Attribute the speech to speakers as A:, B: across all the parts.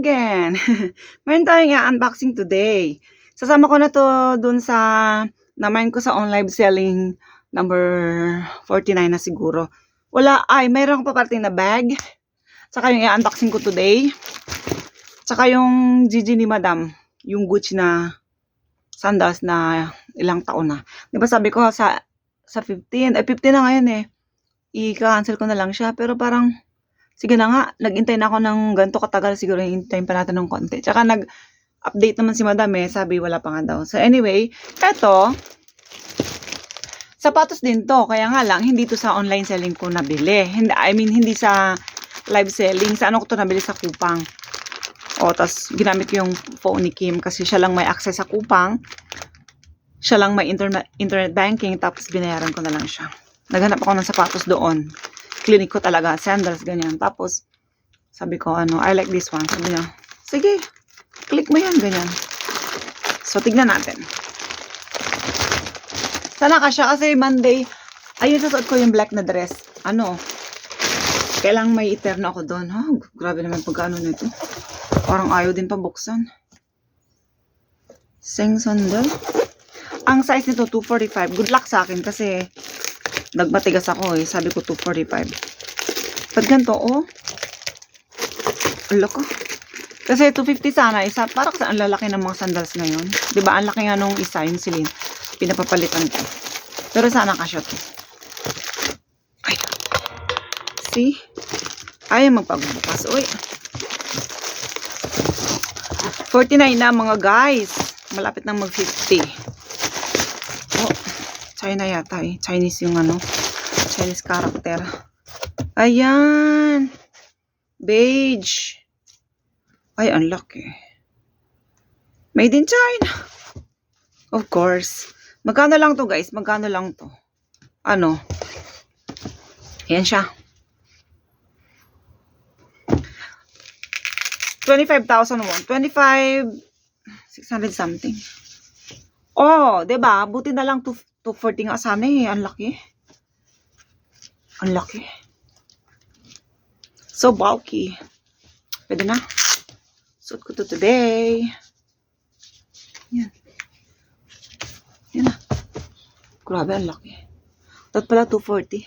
A: again. Meron tayong i-unboxing today. Sasama ko na to dun sa namain ko sa online selling number 49 na siguro. Mayroon akong paparating na bag. Tsaka yung i-unboxing ko today. Tsaka yung Gigi ni Madam, yung Gucci na sandals na ilang taon na. Di ba sabi ko sa 15 na ngayon eh. I-cancel ko na lang siya. Pero parang, sige na nga, nag-intay na ako ng ganito katagal. Siguro hintayin pa natin ng konti. Tsaka nag-update naman si Madam eh. Sabi wala pa nga daw. So anyway, eto, sapatos din to. Kaya nga lang, hindi to sa online selling ko nabili. Hindi sa live selling. Sa ano ko to nabili sa Kupang. O, tas ginamit ko yung phone ni Kim kasi siya lang may access sa Kupang. Siya lang may internet banking. Tapos binayaran ko na lang siya. Naghanap ako ng sapatos doon. Clinic ko talaga. Sandals, ganyan. Tapos, sabi ko, I like this one. Sabi niya, sige, click mo yan, ganyan. So, tignan natin. Sana kasya kasi Monday, ayun, susuot ko yung black na dress. Kailangan may eterno ako doon. Grabe naman pagkaano nito. Parang ayaw din pabuksan. Sing sandal. Ang size nito, 245. Good luck sa akin kasi nagmatigas ako eh. Sabi ko 245. Pag ganito, Ala ko. Kasi 250 sana. Parang sa ang lalaki ng mga sandals ngayon. Diba? Ang laki nga nung isa, yung silin. Pinapapalitan ko. Pero sana kasya to. Ay. See? Ayaw magpagbukas. Uy. 49 na mga guys. Malapit nang mag 50. China yata eh. Chinese yung Chinese character. Ayan. Beige. Ay, ang laki. Made in China. Of course. Magkano lang to guys? Magkano lang to? Ayan siya. 25,000 won. 25,600 something. Diba? Buti na lang 240 nga sana eh. Ang laki. Ang laki. So bulky. Pwede na. Suot ko to today. Yan. Yan na. Grabe, ang laki. Dapat pala 240.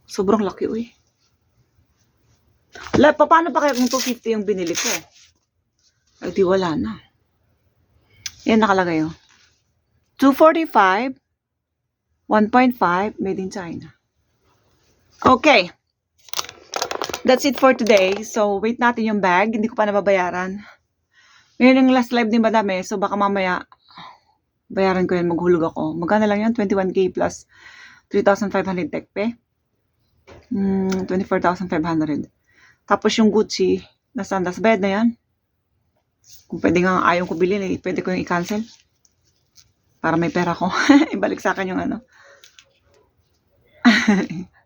A: Sobrang laki, uy. Paano pa kaya kung 250 yung binili ko? Ay, di wala na. Yan nakalagay, 245, 1.5, made in China. Okay. That's it for today. So, wait natin yung bag. Hindi ko pa nababayaran. Ngayon yung last live ni Madam eh. So, baka mamaya, bayaran ko yan. Maghulog ako. Magkano lang yan? 21K plus 3,500 tekpe. 24,500. Tapos yung Gucci na sandals, bayad na yan. Kung pwede nga ayaw ko bilhin, pwede ko yung i-cancel. Para may pera ko. Ibalik sa akin yung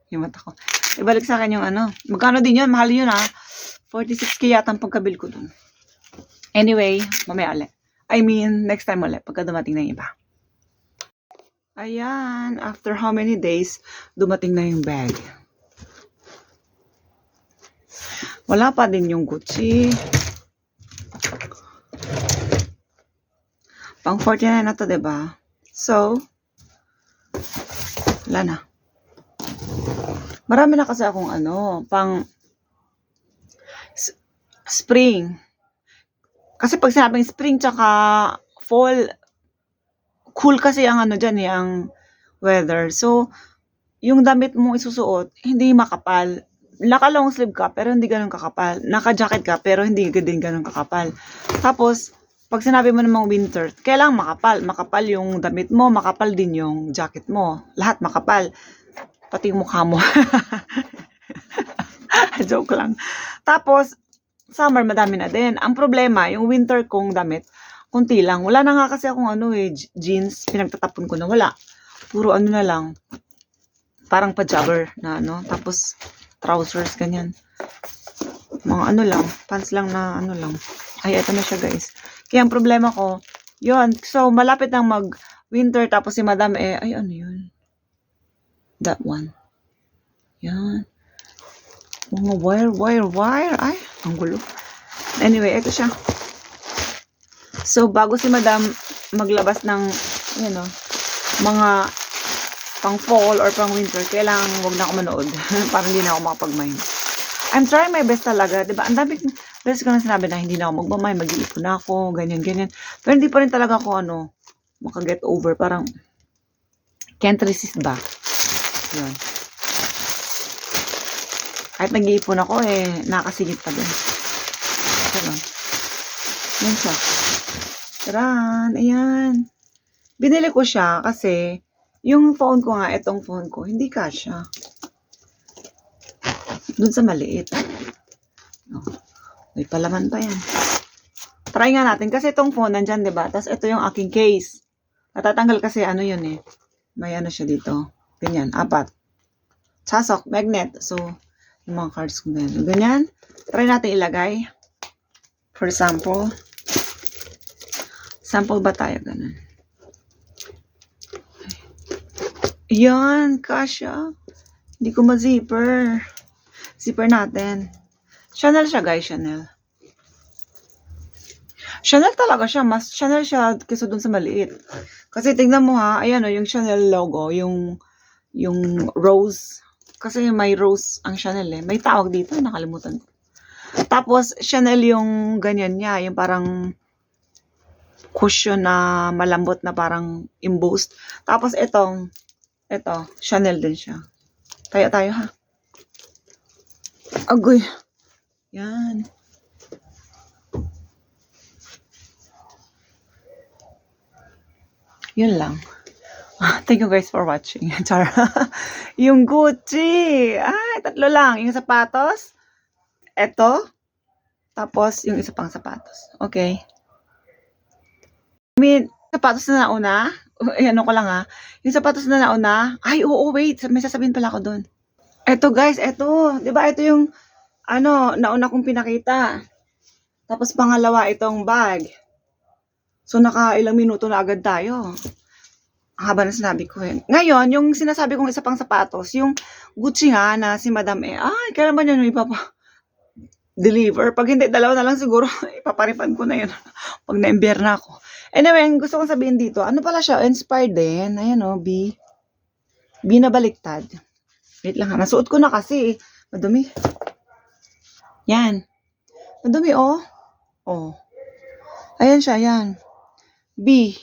A: yung mata ko. Ibalik sa akin yung Magkano din yun? Mahal yun 46K yata ang pagkabil ko dun. Anyway, mamaya ulit. Next time ulit. Pagka dumating na yung iba. Ayan. After how many days, dumating na yung bag. Wala pa din yung Gucci. Pang 49 na to, diba? So, wala na. Marami na kasi akong pang spring. Kasi pag sinabing spring tsaka fall, cool kasi ang dyan eh, ang weather. So, yung damit mong isusuot, hindi makapal. Naka-long sleeve ka, pero hindi ganun kakapal. Naka-jacket ka, pero hindi din ganun kakapal. Tapos, pag sinabi mo namang winter, kailangan makapal. Makapal yung damit mo, makapal din yung jacket mo. Lahat makapal. Pati yung mukha mo. Joke lang. Tapos, summer, madami na din. Ang problema, yung winter kong damit, kunti lang. Wala na nga kasi akong jeans, pinagtatapon ko na wala. Puro na lang. Parang pajabber na Tapos, trousers, ganyan. Mga lang, pants lang na lang. Ay, ito na siya guys. Kaya ang problema ko, yun. So, malapit nang mag-winter, tapos si Madam yun? That one. Yan. Mga wire. Ay, ang gulo. Anyway, ito siya. So, bago si Madam maglabas ng, mga pang fall or pang winter, kailangan wag na ako manood. Para hindi na ako makapag-mime. I'm trying my best talaga. Diba? Ang dami beses ko na sinabi na hindi na ako mag-mime, mag-iipon na ako, ganyan. Pero hindi pa rin talaga ako, maka-get over. Parang, can't resist ba? Yun. Kahit nag-iipon ako, nakasingit pa din. Ganun. Yan siya. Taran! Ayan. Binili ko siya kasi yung phone ko nga, itong phone ko, hindi kasya. Dun sa maliit. May palaman pa yan. Try nga natin. Kasi itong phone, nandyan, diba? Tapos ito yung aking case. Natatanggal kasi yun May siya dito. Ganyan. 4. Sasok. Magnet. So, yung mga cards ko ganyan. Ganyan. Try natin ilagay. For example. Sample ba tayo? Ganun. Yan. Kasha. Hindi ko ma-zipper. Zipper natin. Chanel siya, guys. Chanel. Chanel talaga siya. Mas Chanel siya kaysa dun sa maliit. Kasi tingnan mo ha. Ayan yung Chanel logo. Yung rose. Kasi may rose ang Chanel May tawag dito. Nakalimutan ko. Tapos, Chanel yung ganyan niya. Yung parang cushion na malambot na parang embossed. Tapos, ito, Chanel din siya. Kaya tayo ha. Agoy. Yan. Yun lang. Thank you guys for watching. Char. Yung Gucci. Ay, 3 lang. Yung sapatos. Ito. Tapos, yung isa pang sapatos. Okay. Sapatos na nauna. Ko lang ha. Yung sapatos na nauna. Ay, oo, wait. May sasabihin pala ako doon. Ito guys, ito. Diba ito yung, nauna kong pinakita. Tapos pangalawa, itong bag. So, ilang minuto na agad tayo. Ang haba na sinabi ko Ngayon, yung sinasabi kong isa pang sapatos, yung Gucci nga na si Madam kailan ba niya ipa-deliver? Pag hindi, 2 na lang siguro, ipaparipan ko na yun. Pag na-embier na ako. Anyway, gusto kong sabihin dito, ano pala siya, inspired din. Ayan B. B na baliktad. Wait lang ha, nasuot ko na kasi. Madumi. Yan. Madumi Ayan siya, yan. B.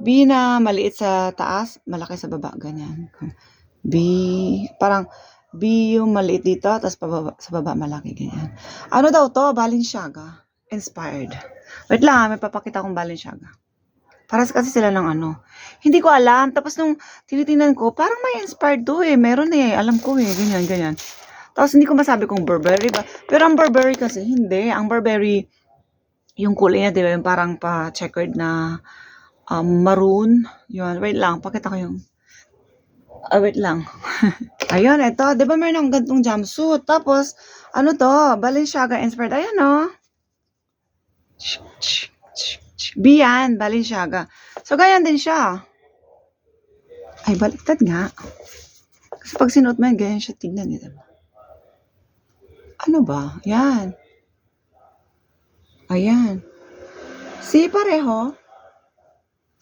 A: B na maliit sa taas, malaki sa baba, ganyan. B, parang B yung maliit dito, tapos sa baba malaki, ganyan. Ano daw to? Balenciaga. Inspired. Wait lang, may papakita akong Balenciaga. Para kasi sila ng Hindi ko alam. Tapos nung tinitingnan ko, parang may inspired to Meron alam ko ganyan. Tapos hindi ko masabi kung Burberry ba. Pero ang Burberry kasi, hindi. Ang Burberry, yung kulay niya, di ba? Yung parang pa-checkered na maroon. Yun. Wait lang. Pakita ko yung... wait lang. Ayun, ito. Di ba meron akong gantong jumpsuit? Tapos, to? Balenciaga inspired. Ayan, B yan. Balenciaga. So, ganyan din siya. Ay, baliktad nga. Kasi pag sinuot mo yan, ganyan siya tignan. Diba? Ano ba? Yan. Ayan. See, pareho.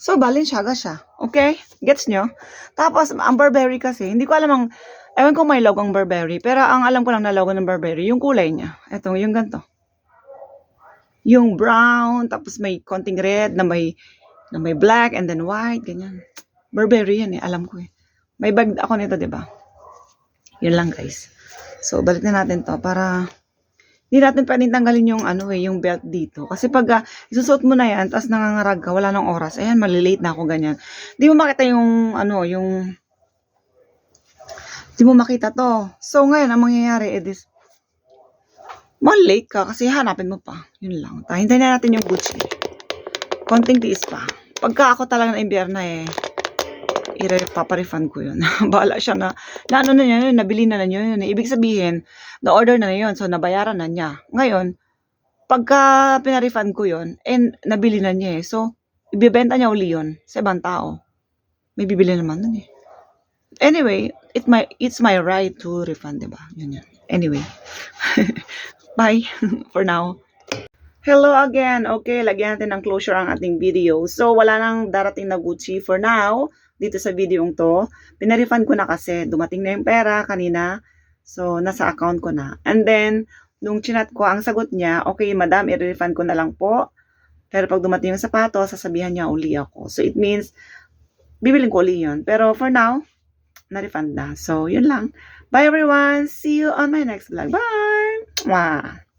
A: So, Balenciaga siya. Okay? Gets nyo? Tapos, ang Burberry kasi, hindi ko alam ewan ko may logo ang Burberry, pero ang alam ko lang na logo ng Burberry, yung kulay niya. Ito, yung ganito. Yung brown, tapos may konting red, na may black, and then white, ganyan. Burberry yan alam ko May bag ako nito, diba? Yun lang, guys. So, balik na natin to para... Hindi natin pwedeng tanggalin yung yung belt dito. Kasi pag isusuot mo na yan, tapos nangangarag ka, wala nang oras. Ayan, malilate na ako ganyan. Hindi mo makita yung hindi mo makita to. So ngayon, ang mangyayari is malilate ka kasi hanapin mo pa. Yun lang. Hintayin na natin yung Gucci. Konting tiis pa. Pagka ako talaga na imbierna paparefund ko yun. Bahala siya na nabili na yun. Ibig sabihin, na-order na yun. So, nabayaran na niya. Ngayon, pagka pinarefund ko yun, nabili na niya So, ibibenta niya uli yun sa ibang tao. May bibili naman nun Anyway, it's my right to refund, diba? Yun. Anyway. Bye for now. Hello again. Okay, lagyan natin ng closure ang ating video. So, wala nang darating na Gucci for now dito sa videong to. Pinarefund ko na kasi dumating na yung pera kanina. So, nasa account ko na. And then, nung chinat ko, ang sagot niya, okay, madam, i-refund ko na lang po. Pero pag dumating yung sapatos, sasabihan niya uli ako. So, it means, bibiling ko uli yun. Pero for now, na-refund na. So, yun lang. Bye everyone. See you on my next vlog. Bye! Mwah!